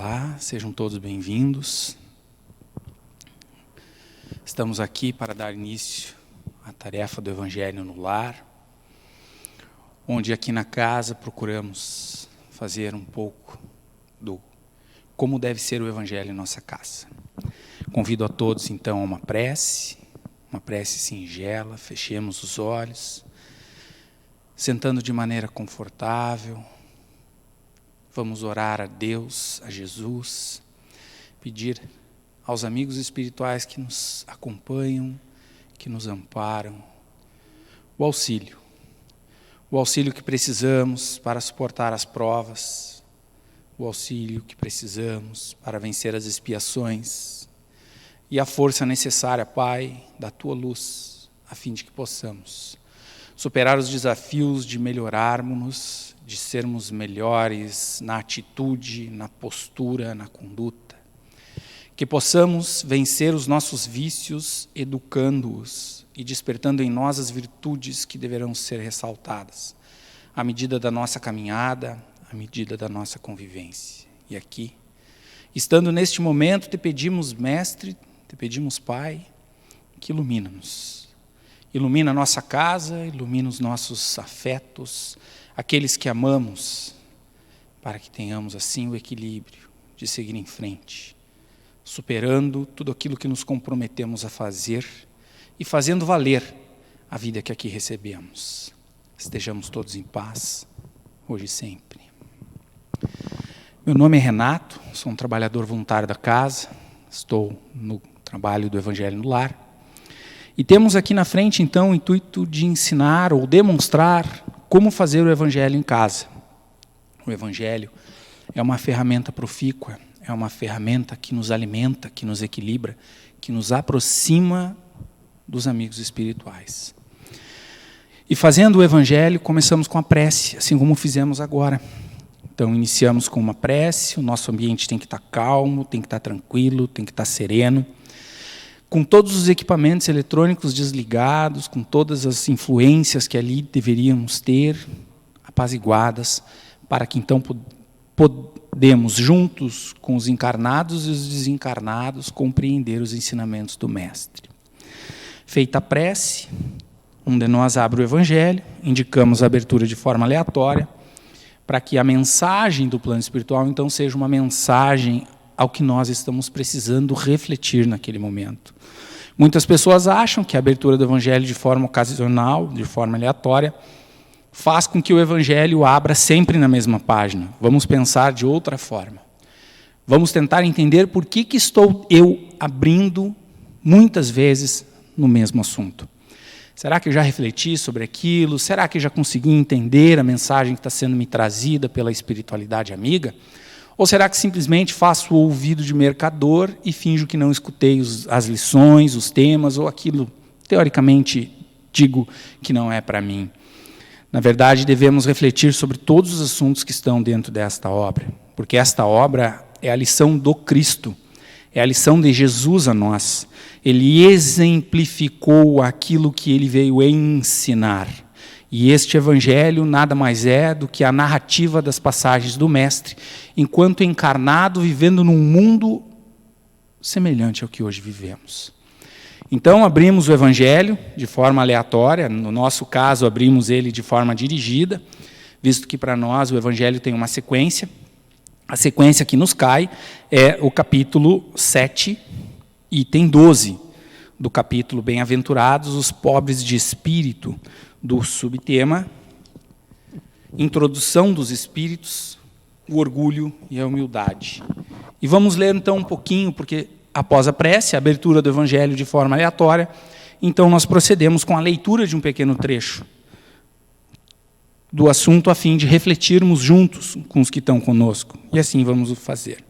Olá, sejam todos bem-vindos. Estamos aqui para dar início à tarefa do Evangelho no Lar, onde aqui na casa procuramos fazer um pouco do como deve ser o Evangelho em nossa casa. Convido a todos então a uma prece singela, fechemos os olhos, sentando de maneira confortável. Vamos orar a Deus, a Jesus, pedir aos amigos espirituais que nos acompanham, que nos amparam, o auxílio que precisamos para suportar as provas, o auxílio que precisamos para vencer as expiações e a força necessária, Pai, da Tua luz, a fim de que possamos superar os desafios de melhorarmos-nos, de sermos melhores na atitude, na postura, na conduta. Que possamos vencer os nossos vícios, educando-os e despertando em nós as virtudes que deverão ser ressaltadas, à medida da nossa caminhada, à medida da nossa convivência. E aqui, estando neste momento, te pedimos, Mestre, te pedimos, Pai, que ilumina-nos. Ilumina a nossa casa, ilumina os nossos afetos, aqueles que amamos, para que tenhamos assim o equilíbrio de seguir em frente, superando tudo aquilo que nos comprometemos a fazer e fazendo valer a vida que aqui recebemos. Estejamos todos em paz, hoje e sempre. Meu nome é Renato, sou um trabalhador voluntário da casa, estou no trabalho do Evangelho no Lar. E temos aqui na frente, então, o intuito de ensinar ou demonstrar como fazer o Evangelho em casa. O Evangelho é uma ferramenta profícua, é uma ferramenta que nos alimenta, que nos equilibra, que nos aproxima dos amigos espirituais. E fazendo o Evangelho, começamos com a prece, assim como fizemos agora. Então, iniciamos com uma prece, o nosso ambiente tem que estar calmo, tem que estar tranquilo, tem que estar sereno, com todos os equipamentos eletrônicos desligados, com todas as influências que ali deveríamos ter, apaziguadas, para que então podemos, juntos com os encarnados e os desencarnados, compreender os ensinamentos do Mestre. Feita a prece, um de nós abre o Evangelho, indicamos a abertura de forma aleatória, para que a mensagem do plano espiritual, então, seja uma mensagem ao que nós estamos precisando refletir naquele momento. Muitas pessoas acham que a abertura do Evangelho de forma ocasional, de forma aleatória, faz com que o Evangelho abra sempre na mesma página. Vamos pensar de outra forma. Vamos tentar entender por que estou eu abrindo muitas vezes no mesmo assunto. Será que eu já refleti sobre aquilo? Será que eu já consegui entender a mensagem que está sendo me trazida pela espiritualidade amiga? Ou será que simplesmente faço o ouvido de mercador e finjo que não escutei as lições, os temas, ou aquilo, teoricamente, digo que não é para mim? Na verdade, devemos refletir sobre todos os assuntos que estão dentro desta obra, porque esta obra é a lição do Cristo, é a lição de Jesus a nós. Ele exemplificou aquilo que ele veio ensinar. E este Evangelho nada mais é do que a narrativa das passagens do Mestre, enquanto encarnado, vivendo num mundo semelhante ao que hoje vivemos. Então, abrimos o Evangelho de forma aleatória, no nosso caso, abrimos ele de forma dirigida, visto que para nós o Evangelho tem uma sequência. A sequência que nos cai é o capítulo 7, item 12, do capítulo Bem-aventurados os pobres de espírito, do subtema Introdução dos Espíritos, o orgulho e a humildade. E vamos ler então um pouquinho, porque após a prece, a abertura do Evangelho de forma aleatória, então nós procedemos com a leitura de um pequeno trecho do assunto, a fim de refletirmos juntos com os que estão conosco. E assim vamos o fazer.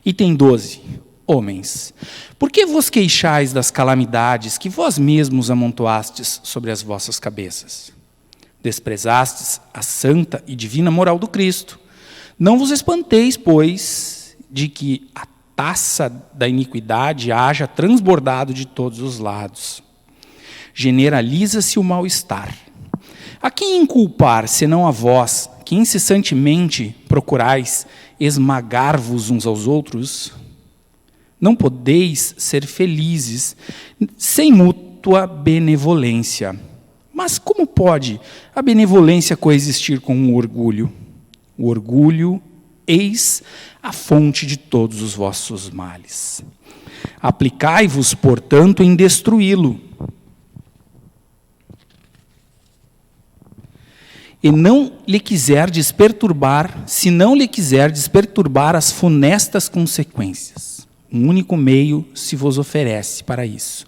Item 12. Homens, por que vos queixais das calamidades que vós mesmos amontoastes sobre as vossas cabeças? Desprezastes a santa e divina moral do Cristo. Não vos espanteis, pois, de que a taça da iniquidade haja transbordado de todos os lados. Generaliza-se o mal-estar. A quem inculpar, senão a vós, que incessantemente procurais esmagar-vos uns aos outros? Não podeis ser felizes sem mútua benevolência. Mas como pode a benevolência coexistir com o orgulho? O orgulho, eis a fonte de todos os vossos males. Aplicai-vos, portanto, em destruí-lo. E não lhe quiserdes perturbar, se não lhe quiserdes perturbar as funestas consequências. Um único meio se vos oferece para isso,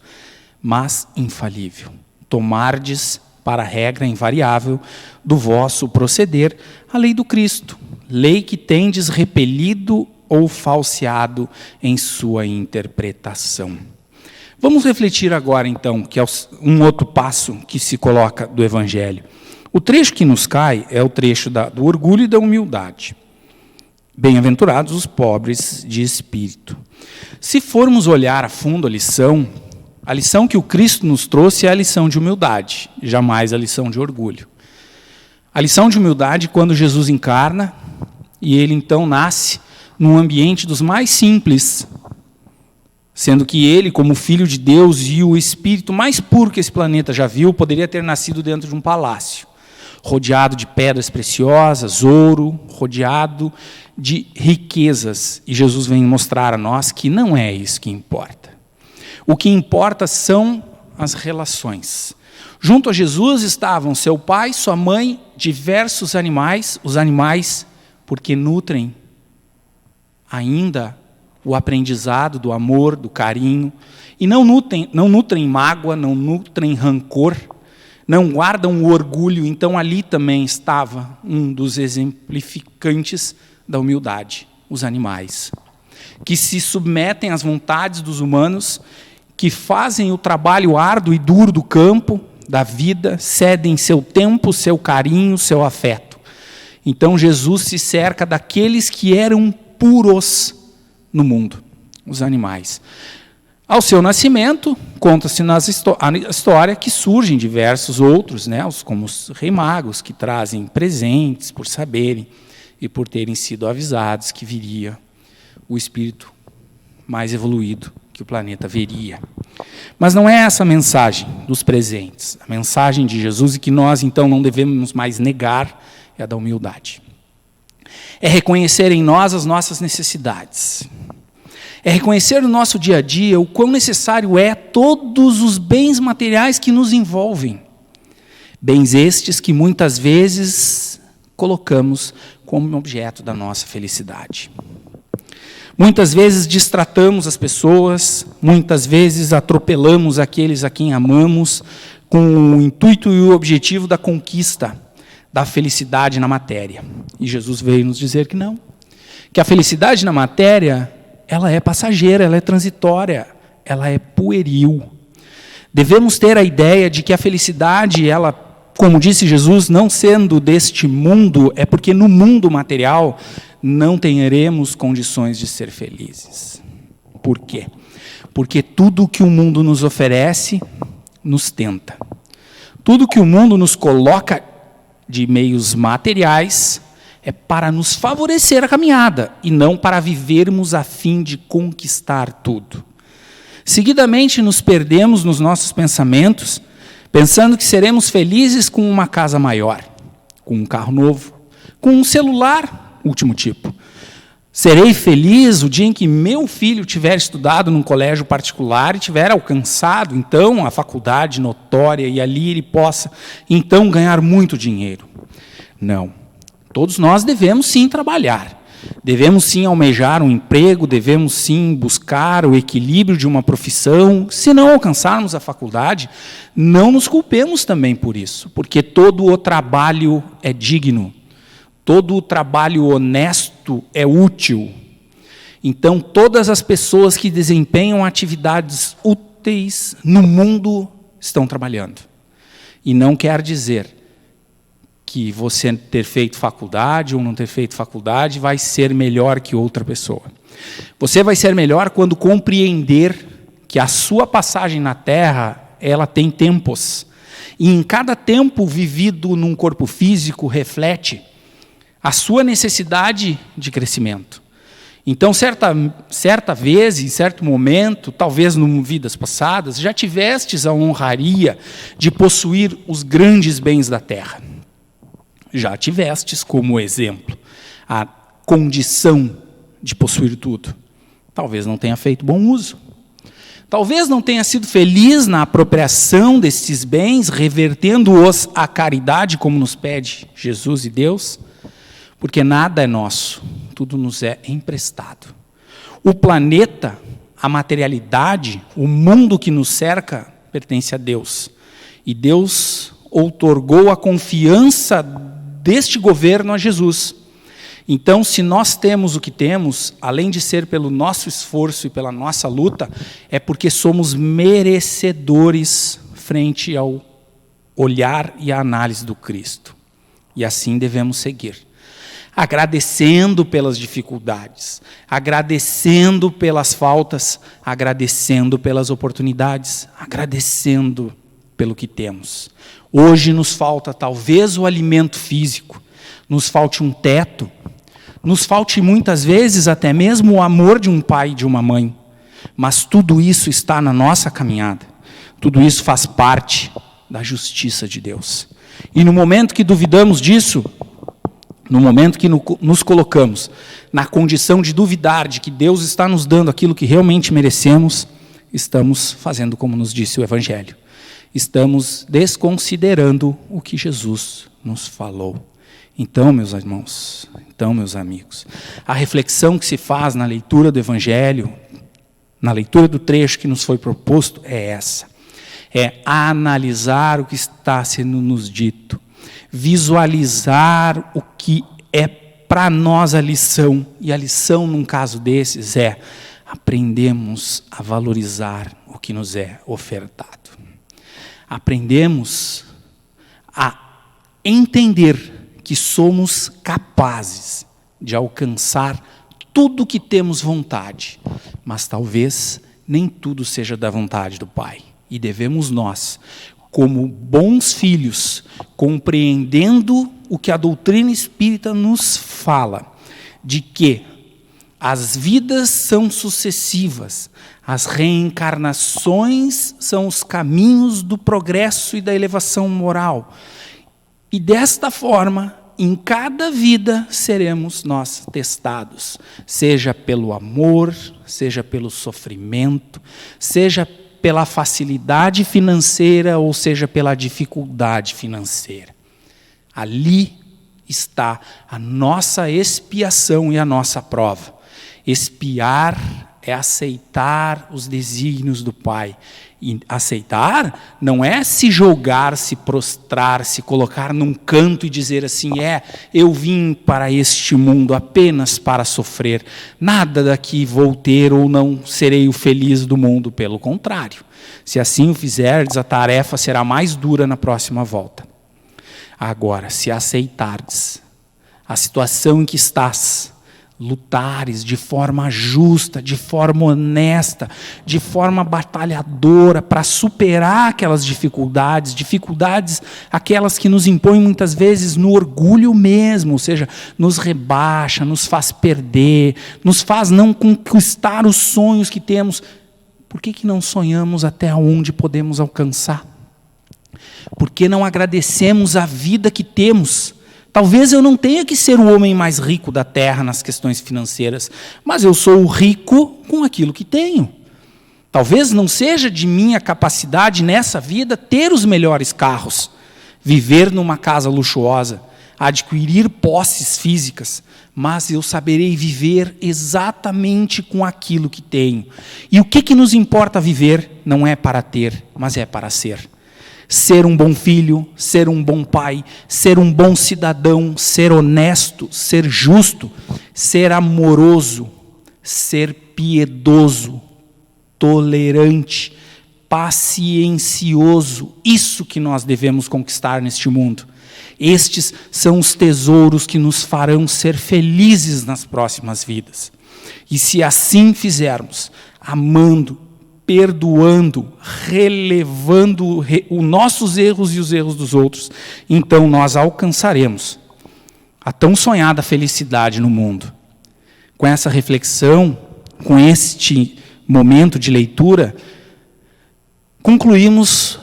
mas infalível. Tomardes para a regra invariável do vosso proceder a lei do Cristo, lei que tendes repelido ou falseado em sua interpretação. Vamos refletir agora, então, que é um outro passo que se coloca do Evangelho. O trecho que nos cai é o trecho do orgulho e da humildade. Bem-aventurados os pobres de espírito. Se formos olhar a fundo a lição que o Cristo nos trouxe é a lição de humildade, jamais a lição de orgulho. A lição de humildade quando Jesus encarna, e ele então nasce num ambiente dos mais simples, sendo que ele, como Filho de Deus e o Espírito mais puro que esse planeta já viu, poderia ter nascido dentro de um palácio, rodeado de pedras preciosas, ouro, rodeado de riquezas. E Jesus vem mostrar a nós que não é isso que importa. O que importa são as relações. Junto a Jesus estavam seu pai, sua mãe, diversos animais, os animais porque nutrem ainda o aprendizado do amor, do carinho, e não nutrem mágoa, não nutrem rancor, não guardam o orgulho. Então ali também estava um dos exemplificantes da humildade, os animais, que se submetem às vontades dos humanos, que fazem o trabalho árduo e duro do campo, da vida, cedem seu tempo, seu carinho, seu afeto. Então Jesus se cerca daqueles que eram puros no mundo, os animais. Ao seu nascimento, conta-se a história que surgem diversos outros, como os reis magos, que trazem presentes por saberem e por terem sido avisados que viria o espírito mais evoluído que o planeta veria. Mas não é essa a mensagem dos presentes. A mensagem de Jesus, e que nós então não devemos mais negar, é a da humildade. É reconhecer em nós as nossas necessidades. É reconhecer no nosso dia a dia o quão necessário é todos os bens materiais que nos envolvem. Bens estes que muitas vezes colocamos como objeto da nossa felicidade. Muitas vezes distratamos as pessoas, muitas vezes atropelamos aqueles a quem amamos com o intuito e o objetivo da conquista da felicidade na matéria. E Jesus veio nos dizer que não. Que a felicidade na matéria, ela é passageira, ela é transitória, ela é pueril. Devemos ter a ideia de que a felicidade, ela, como disse Jesus, não sendo deste mundo, é porque no mundo material não teremos condições de ser felizes. Por quê? Porque tudo que o mundo nos oferece, nos tenta. Tudo que o mundo nos coloca de meios materiais é para nos favorecer a caminhada e não para vivermos a fim de conquistar tudo. Seguidamente nos perdemos nos nossos pensamentos, pensando que seremos felizes com uma casa maior, com um carro novo, com um celular último tipo. Serei feliz o dia em que meu filho tiver estudado num colégio particular e tiver alcançado, então, a faculdade notória, e ali ele possa, então, ganhar muito dinheiro. Não. Todos nós devemos, sim, trabalhar. Devemos, sim, almejar um emprego, devemos, sim, buscar o equilíbrio de uma profissão. Se não alcançarmos a faculdade, não nos culpemos também por isso, porque todo o trabalho é digno. Todo o trabalho honesto é útil. Então, todas as pessoas que desempenham atividades úteis no mundo estão trabalhando. E não quer dizer que você ter feito faculdade ou não ter feito faculdade vai ser melhor que outra pessoa. Você vai ser melhor quando compreender que a sua passagem na Terra, ela tem tempos. E em cada tempo vivido num corpo físico reflete a sua necessidade de crescimento. Então, certa vez, em certo momento, talvez em vidas passadas, já tivestes a honraria de possuir os grandes bens da terra. Já tivestes como exemplo a condição de possuir tudo. Talvez não tenha feito bom uso. Talvez não tenha sido feliz na apropriação desses bens, revertendo-os à caridade, como nos pede Jesus e Deus, porque nada é nosso. Tudo nos é emprestado. O planeta, a materialidade, o mundo que nos cerca, pertence a Deus. E Deus outorgou a confiança deste governo a Jesus. Então, se nós temos o que temos, além de ser pelo nosso esforço e pela nossa luta, é porque somos merecedores frente ao olhar e à análise do Cristo. E assim devemos seguir. Agradecendo pelas dificuldades, agradecendo pelas faltas, agradecendo pelas oportunidades, agradecendo pelo que temos. Hoje nos falta talvez o alimento físico, nos falte um teto, nos falte muitas vezes até mesmo o amor de um pai e de uma mãe, mas tudo isso está na nossa caminhada, tudo isso faz parte da justiça de Deus. E no momento que duvidamos disso, no momento que nos colocamos na condição de duvidar de que Deus está nos dando aquilo que realmente merecemos, estamos fazendo como nos disse o Evangelho. Estamos desconsiderando o que Jesus nos falou. Então, meus irmãos, meus amigos, a reflexão que se faz na leitura do Evangelho, na leitura do trecho que nos foi proposto, é essa. É analisar o que está sendo nos dito. Visualizar o que é para nós a lição. E a lição, num caso desses, é aprendemos a valorizar o que nos é ofertado. Aprendemos a entender que somos capazes de alcançar tudo que temos vontade, mas talvez nem tudo seja da vontade do Pai. E devemos nós, como bons filhos, compreendendo o que a doutrina espírita nos fala, de que as vidas são sucessivas, as reencarnações são os caminhos do progresso e da elevação moral. E desta forma, em cada vida seremos nós testados, seja pelo amor, seja pelo sofrimento, seja pela facilidade financeira ou seja pela dificuldade financeira. Ali está a nossa expiação e a nossa prova. Expiar é aceitar os desígnios do Pai. E aceitar não é se jogar, se prostrar, se colocar num canto e dizer assim, eu vim para este mundo apenas para sofrer. Nada daqui vou ter ou não serei o feliz do mundo, pelo contrário. Se assim o fizerdes, a tarefa será mais dura na próxima volta. Agora, se aceitardes a situação em que estás, lutares de forma justa, de forma honesta, de forma batalhadora, para superar aquelas dificuldades aquelas que nos impõem muitas vezes no orgulho mesmo, ou seja, nos rebaixa, nos faz perder, nos faz não conquistar os sonhos que temos. Por que não sonhamos até onde podemos alcançar? Por que não agradecemos a vida que temos? Talvez eu não tenha que ser o homem mais rico da terra nas questões financeiras, mas eu sou rico com aquilo que tenho. Talvez não seja de minha capacidade nessa vida ter os melhores carros, viver numa casa luxuosa, adquirir posses físicas, mas eu saberei viver exatamente com aquilo que tenho. E o que nos importa viver não é para ter, mas é para ser. Ser um bom filho, ser um bom pai, ser um bom cidadão, ser honesto, ser justo, ser amoroso, ser piedoso, tolerante, paciencioso. Isso que nós devemos conquistar neste mundo. Estes são os tesouros que nos farão ser felizes nas próximas vidas. E se assim fizermos, amando, perdoando, relevando os nossos erros e os erros dos outros, então nós alcançaremos a tão sonhada felicidade no mundo. Com essa reflexão, com este momento de leitura, concluímos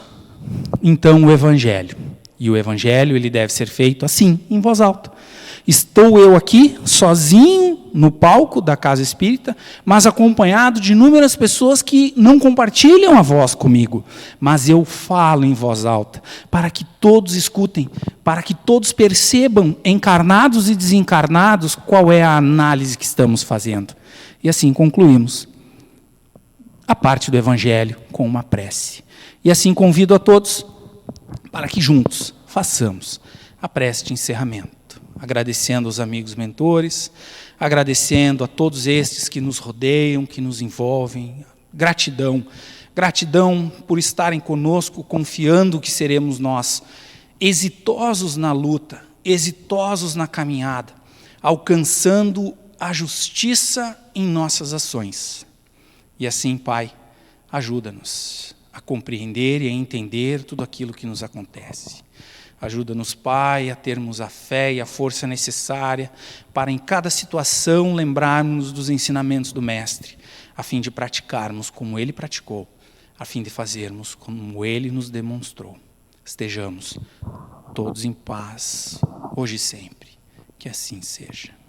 então o Evangelho. E o Evangelho ele deve ser feito assim, em voz alta. Estou eu aqui, sozinho, no palco da Casa Espírita, mas acompanhado de inúmeras pessoas que não compartilham a voz comigo. Mas eu falo em voz alta, para que todos escutem, para que todos percebam, encarnados e desencarnados, qual é a análise que estamos fazendo. E assim concluímos a parte do Evangelho com uma prece. E assim convido a todos para que juntos façamos a prece de encerramento. Agradecendo aos amigos mentores, agradecendo a todos estes que nos rodeiam, que nos envolvem. Gratidão. Gratidão por estarem conosco, confiando que seremos nós exitosos na luta, exitosos na caminhada, alcançando a justiça em nossas ações. E assim, Pai, ajuda-nos a compreender e a entender tudo aquilo que nos acontece. Ajuda-nos, Pai, a termos a fé e a força necessária para, em cada situação, lembrarmos dos ensinamentos do Mestre, a fim de praticarmos como Ele praticou, a fim de fazermos como Ele nos demonstrou. Estejamos todos em paz, hoje e sempre. Que assim seja.